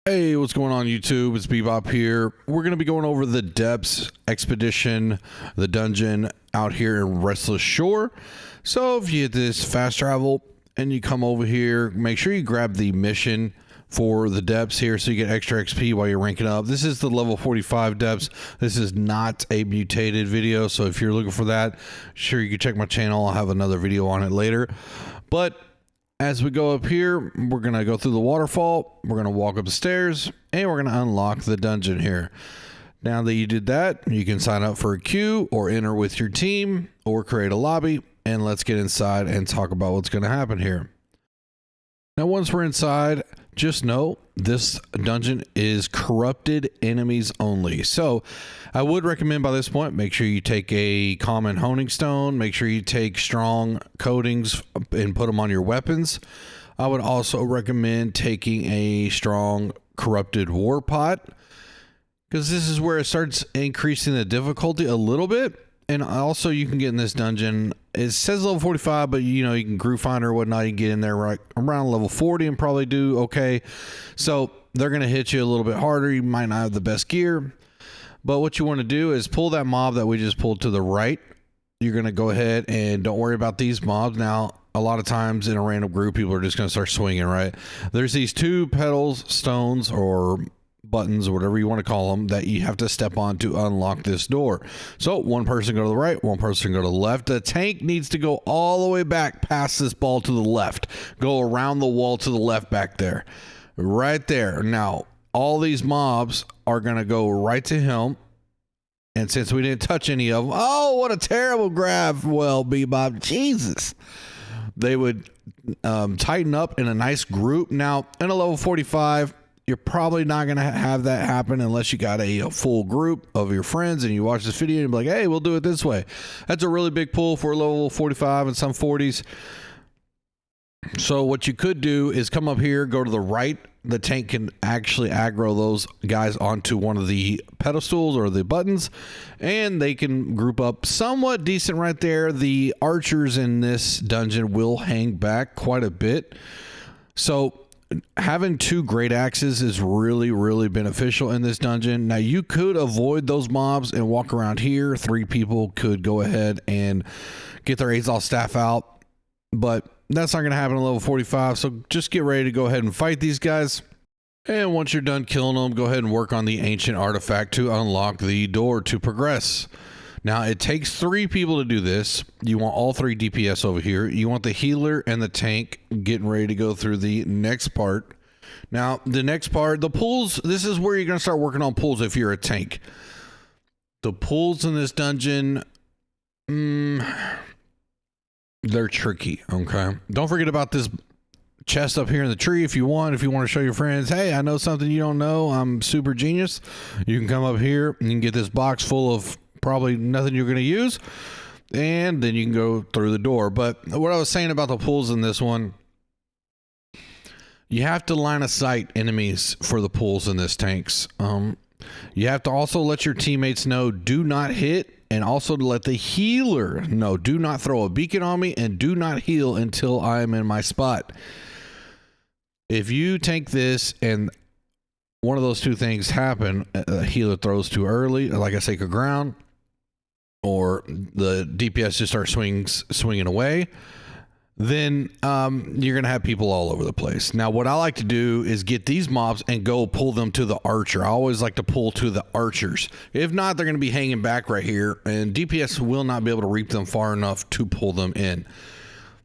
Hey, what's going on YouTube? It's Bebop here. We're going to be going over the Depths Expedition, the dungeon out here in Restless Shore. So if you hit this fast travel and you come over here, make sure you grab the mission for the Depths here so you get extra XP while you're ranking up. This is the level 45 Depths. This is not a mutated video, so if you're looking for that, sure, you can check my channel. I'll have another video on it later. But as we go up here, we're going to go through the waterfall, we're going to walk up the stairs, and we're going to unlock the dungeon here. Now that you did that, you can sign up for a queue or enter with your team or create a lobby, and let's get inside and talk about what's going to happen here. Now, once we're inside, just know this dungeon is corrupted enemies only. So I would recommend by this point, make sure you take a common honing stone, make sure you take strong coatings and put them on your weapons. I would also recommend taking a strong corrupted war pot, because this is where it starts increasing the difficulty a little bit. And also you can get in this dungeon, it says level 45, but you know, you can group finder or whatnot, you can get in there right around level 40 and probably do okay. So they're going to hit you a little bit harder. You might not have the best gear, but what you want to do is pull that mob that we just pulled to the right. You're going to go ahead and don't worry about these mobs. Now, a lot of times in a random group, people are just going to start swinging, right? There's these two petals, stones, or buttons, or whatever you want to call them, that you have to step on to unlock this door. So one person go to the right, one person go to the left. The tank needs to go all the way back past this ball to the left. Go around the wall to the left back there. Right there. Now, all these mobs are going to go right to him. And since we didn't touch any of them, oh, what a terrible grab. Well, Bebop, Jesus. They would tighten up in a nice group. Now, in a level 45, you're probably not going to have that happen unless you got a full group of your friends and you watch this video and be like, hey, we'll do it this way. That's a really big pull for level 45 and some 40s. So what you could do is come up here, go to the right. The tank can actually aggro those guys onto one of the pedestals or the buttons, and they can group up somewhat decent right there. The archers in this dungeon will hang back quite a bit. So having two great axes is really beneficial in this dungeon. Now, you could avoid those mobs and walk around here. Three people could go ahead and get their Azal staff out, but that's not going to happen in level 45. So just get ready to go ahead and fight these guys. And once you're done killing them, go ahead and work on the ancient artifact to unlock the door to progress. Now, it takes 3 people to do this. You want all 3 DPS over here. You want the healer and the tank getting ready to go through the next part. Now, the next part, the pulls, this is where you're going to start working on pulls if you're a tank. The pulls in this dungeon, they're tricky, okay? Don't forget about this chest up here in the tree if you want to show your friends, hey, I know something you don't know. I'm super genius. You can come up here and you can get this box full of probably nothing you're going to use, and then you can go through the door. But what I was saying about the pulls in this one, you have to line of sight enemies for the pulls in this tanks. You have to also let your teammates know, do not hit, and also to let the healer know, do not throw a beacon on me and do not heal until I am in my spot. If you tank this and one of those two things happen, a healer throws too early, like I say, sacred ground, or the DPS just start swinging away, then you're going to have people all over the place. Now, what I like to do is get these mobs and go pull them to the archer. I always like to pull to the archers. If not, they're going to be hanging back right here, and DPS will not be able to reap them far enough to pull them in.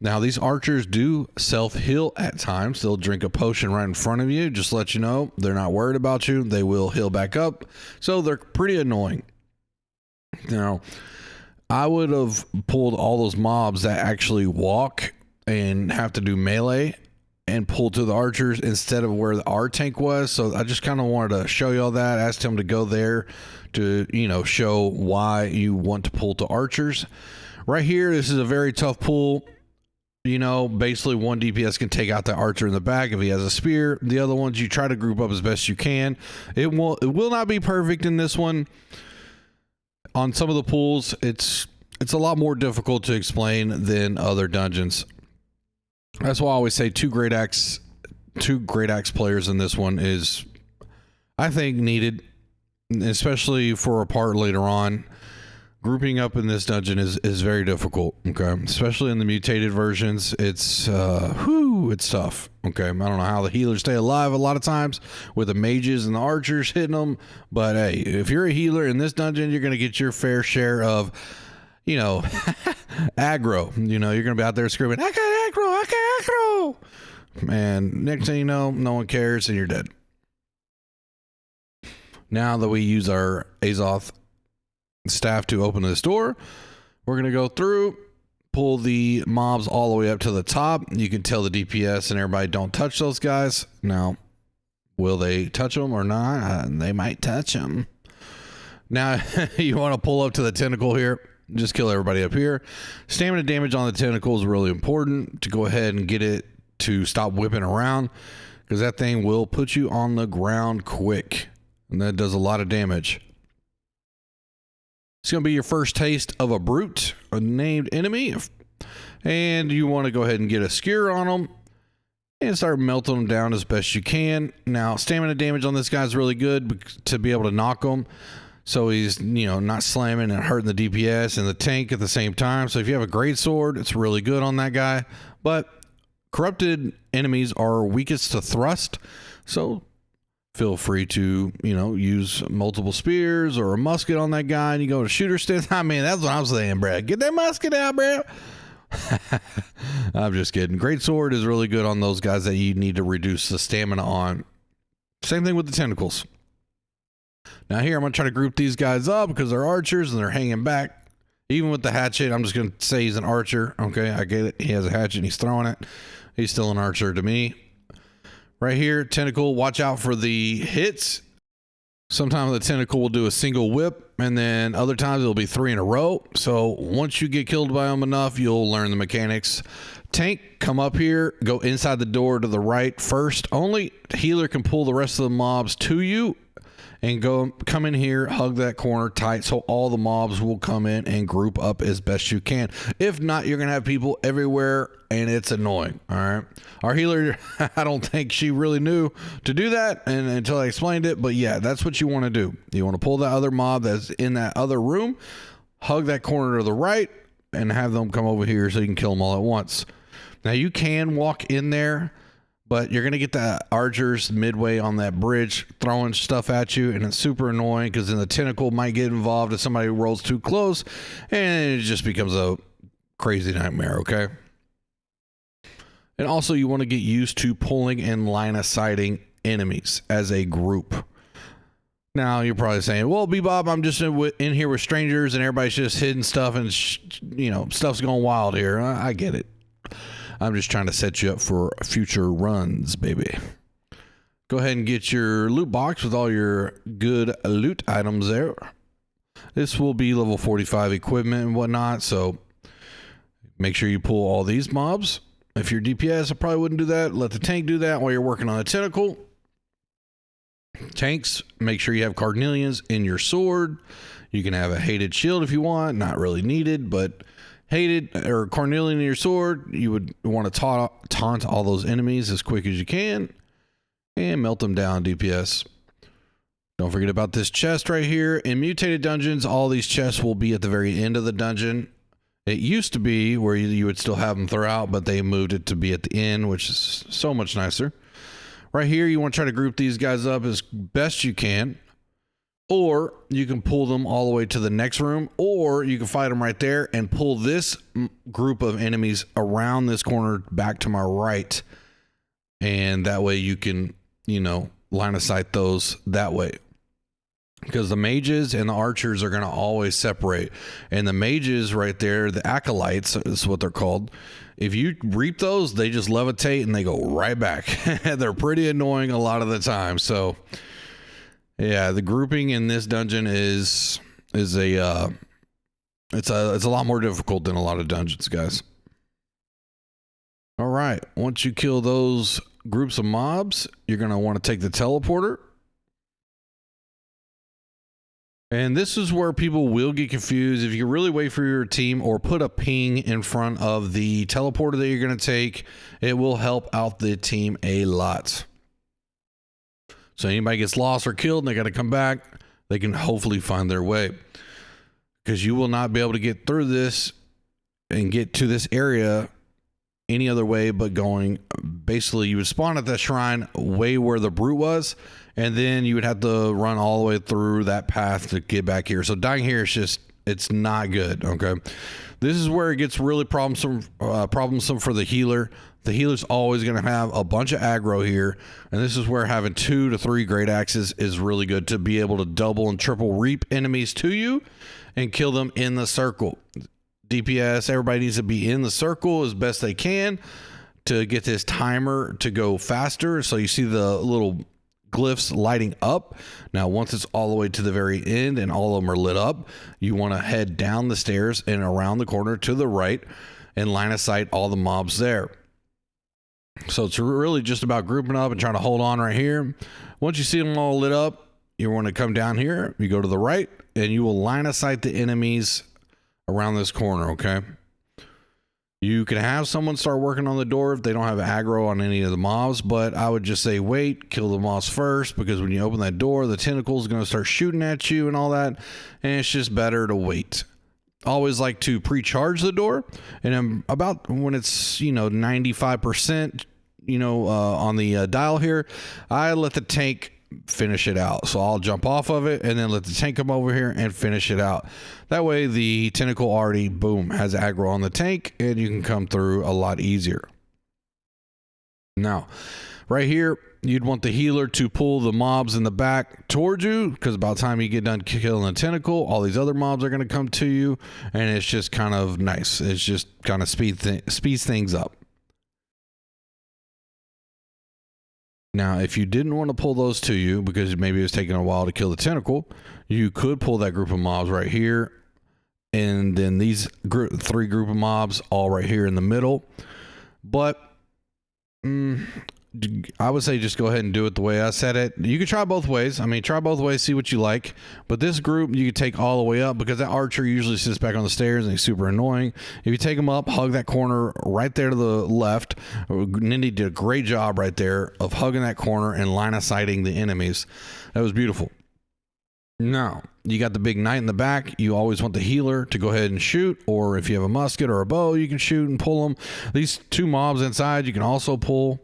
Now, these archers do self-heal at times. They'll drink a potion right in front of you. Just to let you know, they're not worried about you. They will heal back up. So they're pretty annoying. Now, I would have pulled all those mobs that actually walk and have to do melee and pull to the archers instead of where our tank was. So I just kind of wanted to show you all that. Asked him to go there to, you know, show why you want to pull to archers. Right here, this is a very tough pull. You know, basically one DPS can take out the archer in the back if he has a spear. The other ones you try to group up as best you can. It will not be perfect in this one. On some of the pools, it's a lot more difficult to explain than other dungeons. That's why I always say two great axe players in this one is I think needed, especially for a part later on. Grouping up in this dungeon is very difficult, okay? Especially in the mutated versions, it's it's tough, okay? I don't know how the healers stay alive a lot of times with the mages and the archers hitting them, but hey, if you're a healer in this dungeon, you're gonna get your fair share of, you know, aggro. You know, you're gonna be out there screaming, I got aggro, I got aggro! And next thing you know, no one cares and you're dead. Now that we use our Azoth staff to open this door, we're going to go through, pull the mobs all the way up to the top. You can tell the DPS and everybody don't touch those guys. Now, will they touch them or not? They might touch them. Now, you want to pull up to the tentacle here. Just kill everybody up here. Stamina damage on the tentacle is really important to go ahead and get it to stop whipping around, because that thing will put you on the ground quick, and that does a lot of damage. It's going to be your first taste of a brute, a named enemy. And you want to go ahead and get a skewer on them and start melting them down as best you can. Now, stamina damage on this guy is really good to be able to knock him. So he's, you know, not slamming and hurting the DPS and the tank at the same time. So if you have a great sword, it's really good on that guy. But corrupted enemies are weakest to thrust. So feel free to, you know, use multiple spears or a musket on that guy, and you go to shooter stance. I mean, that's what I'm saying, bro. Get that musket out, bro. I'm just kidding. Great sword is really good on those guys that you need to reduce the stamina on. Same thing with the tentacles. Now here, I'm going to try to group these guys up because they're archers and they're hanging back. Even with the hatchet, I'm just going to say he's an archer. Okay, I get it. He has a hatchet and he's throwing it. He's still an archer to me. Right here, tentacle, watch out for the hits. Sometimes the tentacle will do a single whip, and then other times it'll be 3 in a row. So once you get killed by them enough, you'll learn the mechanics. Tank, come up here, go inside the door to the right first. Only healer can pull the rest of the mobs to you, and come in here, hug that corner tight so all the mobs will come in and group up as best you can. If not, you're going to have people everywhere and it's annoying. All right. Our healer, I don't think she really knew to do that until I explained it. But yeah, that's what you want to do. You want to pull that other mob that's in that other room, hug that corner to the right, and have them come over here so you can kill them all at once. Now you can walk in there, but you're going to get the archers midway on that bridge throwing stuff at you, and it's super annoying because then the tentacle might get involved if somebody rolls too close, and it just becomes a crazy nightmare, okay? And also, you want to get used to pulling and line of sighting enemies as a group. Now, you're probably saying, well, Bebop, I'm just in here with strangers, and everybody's just hitting stuff, and, you know, stuff's going wild here. I get it. I'm just trying to set you up for future runs, baby. Go ahead and get your loot box with all your good loot items there. This will be level 45 equipment and whatnot, so make sure you pull all these mobs. If you're DPS, I probably wouldn't do that. Let the tank do that while you're working on a tentacle. Tanks, make sure you have Carnelians in your sword. You can have a hated shield if you want. Not really needed, but hated or Carnelian in your sword. You would want to taunt all those enemies as quick as you can and melt them down, DPS. Don't forget about this chest right here. In mutated dungeons, all these chests will be at the very end of the dungeon. It used to be where you would still have them throughout, but they moved it to be at the end, which is so much nicer. Right here, you want to try to group these guys up as best you can. Or you can pull them all the way to the next room, or you can fight them right there and pull this group of enemies around this corner back to my right. And that way you can, you know, line of sight those that way. Because the mages and the archers are going to always separate. And the mages right there, the acolytes is what they're called. If you reap those, they just levitate and they go right back. They're pretty annoying a lot of the time. So yeah, the grouping in this dungeon is a it's a lot more difficult than a lot of dungeons, guys. All right, once you kill those groups of mobs, you're going to want to take the teleporter. And this is where people will get confused. If you really wait for your team or put a ping in front of the teleporter that you're going to take, it will help out the team a lot. So anybody gets lost or killed and they got to come back, they can hopefully find their way. Because you will not be able to get through this and get to this area any other way but going. Basically, you would spawn at that shrine way where the brute was, and then you would have to run all the way through that path to get back here. So dying here is just, it's not good. Okay, this is where it gets really problemsome for the healer. The healer's always going to have a bunch of aggro here, and this is where having 2 to 3 great axes is really good to be able to double and triple reap enemies to you and kill them in the circle. DPS, everybody needs to be in the circle as best they can to get this timer to go faster. So you see the little glyphs lighting up. Now, once it's all the way to the very end and all of them are lit up, you want to head down the stairs and around the corner to the right and line of sight all the mobs there. So it's really just about grouping up and trying to hold on right here. Once you see them all lit up, you want to come down here, you go to the right, and you will line of sight the enemies around this corner. Okay, you can have someone start working on the door if they don't have aggro on any of the mobs, but I would just say wait, kill the mobs first, because when you open that door, the tentacle is going to start shooting at you and all that, and it's just better to wait. Always like to pre-charge the door, and then about when it's 95% on the dial here, I let the tank finish it out. So I'll jump off of it and then let the tank come over here and finish it out. That way the tentacle already, boom, has aggro on the tank, and you can come through a lot easier. Now, right here, you'd want the healer to pull the mobs in the back towards you, because by the time you get done killing the tentacle, all these other mobs are going to come to you, and it's just kind of nice. It's just kind of speeds things up. Now, if you didn't want to pull those to you because maybe it was taking a while to kill the tentacle, you could pull that group of mobs right here, and then these 3 group of mobs all right here in the middle. But I would say just go ahead and do it the way I said it. You could try both ways. I mean, try both ways, see what you like. But this group, you could take all the way up, because that archer usually sits back on the stairs and he's super annoying. If you take him up, hug that corner right there to the left. Nindy did a great job right there of hugging that corner and line of sighting the enemies. That was beautiful. Now, you got the big knight in the back. You always want the healer to go ahead and shoot, or if you have a musket or a bow, you can shoot and pull them. These 2 mobs inside, you can also pull.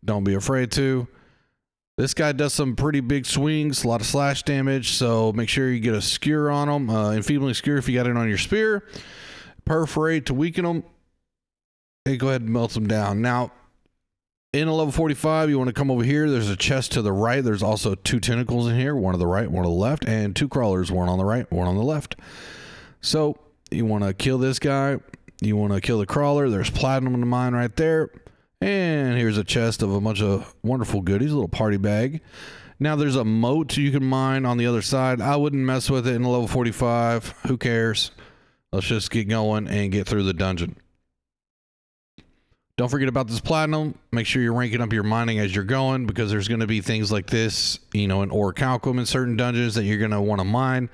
Don't be afraid to. This guy does some pretty big swings, a lot of slash damage, so make sure you get a skewer on him. Enfeebling skewer if you got it on your spear. Perforate to weaken them. And go ahead and melt them down. Now, in a level 45, you want to come over here. There's a chest to the right. There's also 2 tentacles in here, one to the right, one to the left, and 2 crawlers, one on the right, one on the left. So you want to kill this guy. You want to kill the crawler. There's platinum in the mine right there. And here's a chest of a bunch of wonderful goodies, a little party bag. Now there's a moat you can mine on the other side. I wouldn't mess with it in level 45. Who cares? Let's just get going and get through the dungeon. Don't forget about this platinum. Make sure you're ranking up your mining as you're going, because there's going to be things like this, in orichalcum in certain dungeons that you're going to want to mine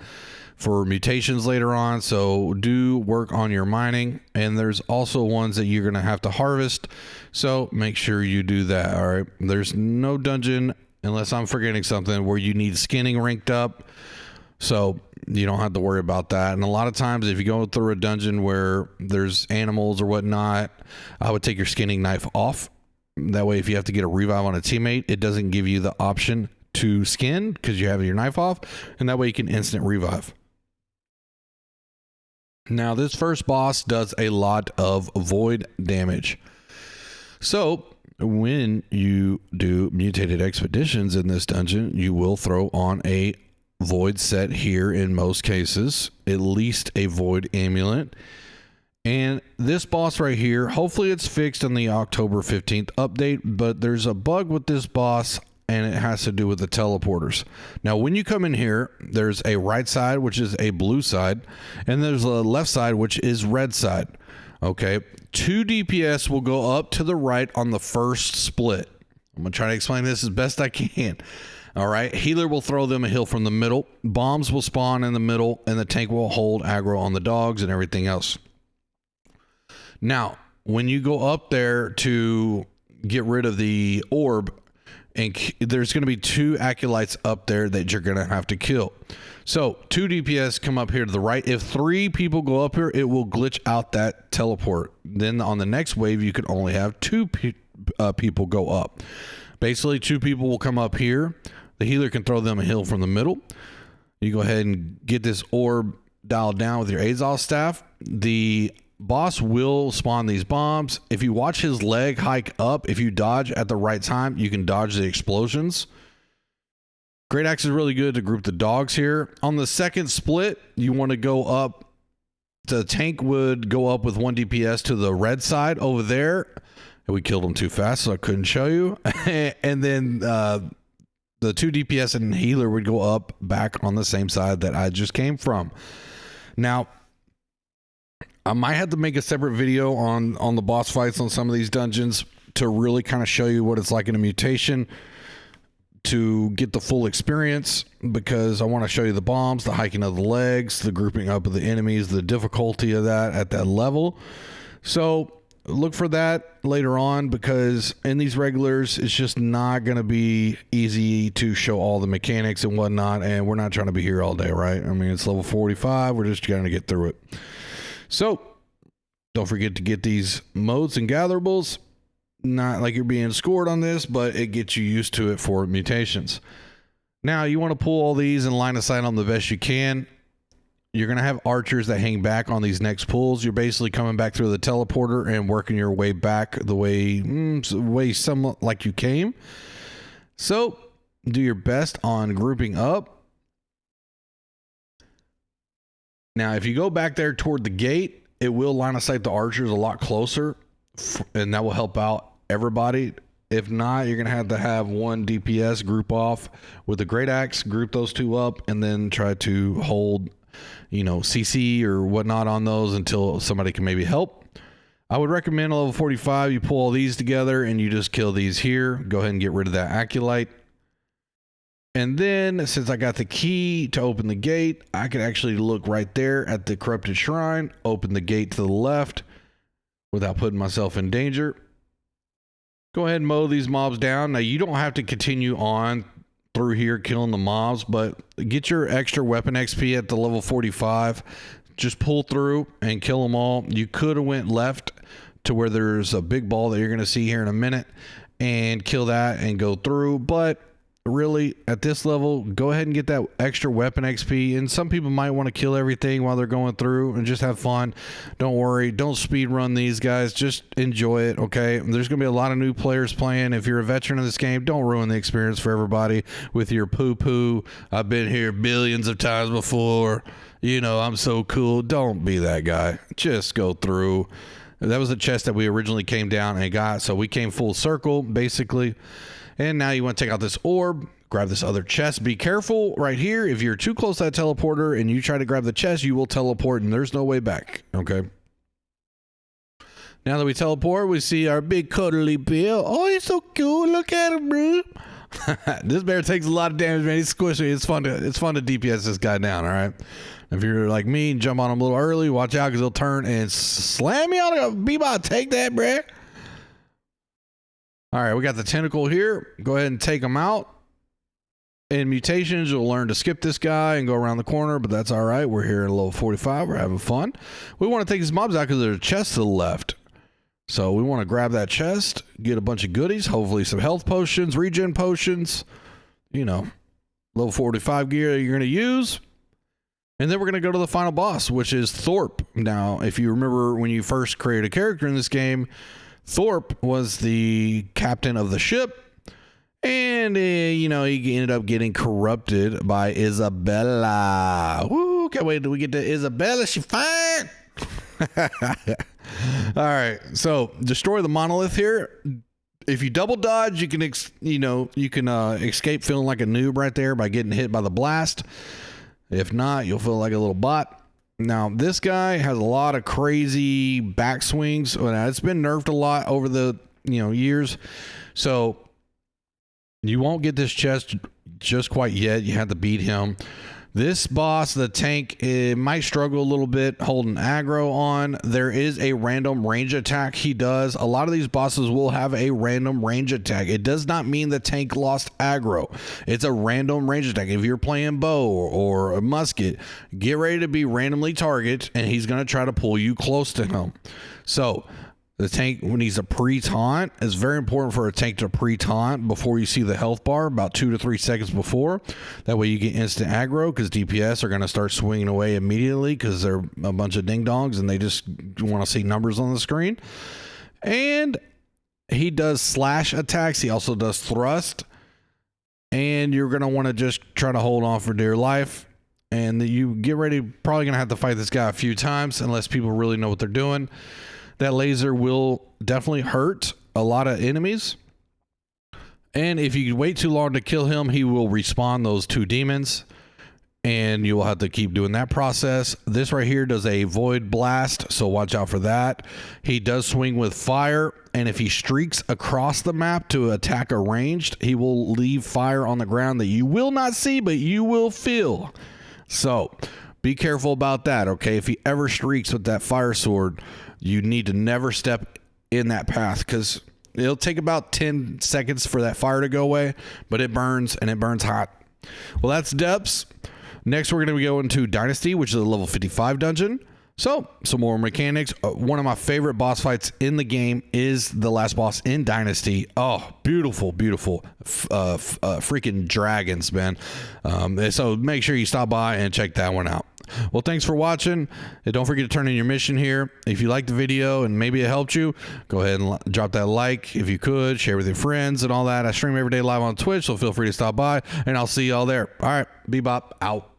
for mutations later on. So do work on your mining, and there's also ones that you're going to have to harvest, so make sure you do that. All right, there's no dungeon, unless I'm forgetting something, where you need skinning ranked up, so you don't have to worry about that. And a lot of times if you go through a dungeon where there's animals or whatnot, I would take your skinning knife off. That way, if you have to get a revive on a teammate, it doesn't give you the option to skin because you have your knife off, and that way you can instant revive. Now, this first boss does a lot of void damage. So when you do mutated expeditions in this dungeon, you will throw on a void set here in most cases, at least a void amulet. And this boss right here, hopefully it's fixed in the October 15th update, but there's a bug with this boss, and it has to do with the teleporters. Now, when you come in here, there's a right side, which is a blue side, and there's a left side, which is red side. Okay, 2 DPS will go up to the right on the first split. I'm gonna try to explain this as best I can. All right, healer will throw them a heal from the middle. Bombs will spawn in the middle, and the tank will hold aggro on the dogs and everything else. Now, when you go up there to get rid of the orb, and there's going to be 2 acolytes up there that you're going to have to kill. So 2 DPS come up here to the right. If 3 people go up here, it will glitch out that teleport. Then on the next wave, you can only have 2 people go up. Basically, 2 people will come up here. The healer can throw them a heal from the middle. You go ahead and get this orb dialed down with your Azal staff. The boss will spawn these bombs. If you watch his leg hike up, if you dodge at the right time, you can dodge the explosions. Great Axe is really good to group the dogs here. On the second split, you want to go up. The tank would go up with 1 DPS to the red side over there. And we killed him too fast, so I couldn't show you. And then the 2 DPS and healer would go up back on the same side that I just came from. Now, I might have to make a separate video on the boss fights on some of these dungeons to really kind of show you what it's like in a mutation to get the full experience, because I want to show you the bombs, the hiking of the legs, the grouping up of the enemies, the difficulty of that at that level. So look for that later on, because in these regulars, it's just not going to be easy to show all the mechanics and whatnot, and we're not trying to be here all day, right? I mean, it's level 45. We're just going to get through it. So don't forget to get these modes and gatherables. Not like you're being scored on this, but it gets you used to it for mutations. Now, you want to pull all these and line of sight on the best you can. You're going to have archers that hang back on these next pulls. You're basically coming back through the teleporter and working your way back the way somewhat like you came. So do your best on grouping up. Now, if you go back there toward the gate, it will line of sight the archers a lot closer, and that will help out everybody. If not, you're going to have 1 DPS group off with the Great Axe, group those 2 up, and then try to hold, CC or whatnot on those until somebody can maybe help. I would recommend a level 45, you pull all these together and you just kill these here. Go ahead and get rid of that acolyte. And then, since I got the key to open the gate, I could actually look right there at the corrupted shrine, open the gate to the left without putting myself in danger. Go ahead and mow these mobs down. Now, you don't have to continue on through here killing the mobs, but get your extra weapon XP at the level 45. Just pull through and kill them all. You could have went left to where there's a big ball that you're going to see here in a minute and kill that and go through, but really at this level, go ahead and get that extra weapon XP. And some people might want to kill everything while they're going through and just have fun. Don't worry, don't speed run these guys, just enjoy it. Okay, there's gonna be a lot of new players playing. If you're a veteran of this game, don't ruin the experience for everybody with your poo I've been here billions of times before, I'm so cool. Don't be that guy. Just go through. That was the chest that we originally came down and got, so we came full circle basically. And now you want to take out this orb, grab this other chest. Be careful right here. If you're too close to that teleporter and you try to grab the chest, you will teleport and there's no way back. Okay. Now that we teleport, we see our big cuddly Bill. Oh, he's so cool. Look at him, bro. This bear takes a lot of damage, man. He's squishy. It's fun to DPS this guy down, all right? If you're like me and jump on him a little early, watch out because he'll turn and slam me on it. Bebop, take that, bro. All right, we got the tentacle here. Go ahead and take them out. In mutations, you'll learn to skip this guy and go around the corner, but that's all right. We're here at level 45. We're having fun. We want to take these mobs out because there's a chest to the left. So we want to grab that chest, get a bunch of goodies, hopefully some health potions, regen potions, level 45 gear that you're going to use. And then we're going to go to the final boss, which is Thorpe. Now, if you remember when you first created a character in this game, Thorpe was the captain of the ship, and he ended up getting corrupted by Isabella. Woo, can't wait till we get to Isabella. She fine. All right, so destroy the monolith here. If you double dodge, you can escape feeling like a noob right there by getting hit by the blast. If not, you'll feel like a little bot. Now, this guy has a lot of crazy backswings. It's been nerfed a lot over the years. So you won't get this chest just quite yet. You have to beat him. This boss, the tank, it might struggle a little bit holding aggro on. There is a random range attack he does. A lot of these bosses will have a random range attack. It does not mean the tank lost aggro. It's a random range attack. If you're playing bow or a musket, get ready to be randomly targeted, and he's going to try to pull you close to him. So the tank, when he's a pre-taunt, it's very important for a tank to pre-taunt before you see the health bar, about 2 to 3 seconds before. That way you get instant aggro, because DPS are going to start swinging away immediately because they're a bunch of ding-dongs and they just want to see numbers on the screen. And he does slash attacks. He also does thrust. And you're going to want to just try to hold on for dear life. And you get ready, probably going to have to fight this guy a few times unless people really know what they're doing. That laser will definitely hurt a lot of enemies. And if you wait too long to kill him, he will respawn those 2 demons. And you will have to keep doing that process. This right here does a void blast, so watch out for that. He does swing with fire. And if he streaks across the map to attack a ranged, he will leave fire on the ground that you will not see, but you will feel. So be careful about that, okay? If he ever streaks with that fire sword, you need to never step in that path, because it'll take about 10 seconds for that fire to go away, but it burns, and it burns hot. Well, that's Depths. Next, we're going to be going to Dynasty, which is a level 55 dungeon. So, some more mechanics. One of my favorite boss fights in the game is the last boss in Dynasty. Oh, beautiful, beautiful. Freaking dragons, man. So make sure you stop by and check that one out. Well, thanks for watching. And don't forget to turn in your mission here. If you liked the video and maybe it helped you, go ahead and drop that like if you could. Share with your friends and all that. I stream every day live on Twitch, so feel free to stop by, and I'll see y'all there. All right, Bebop out.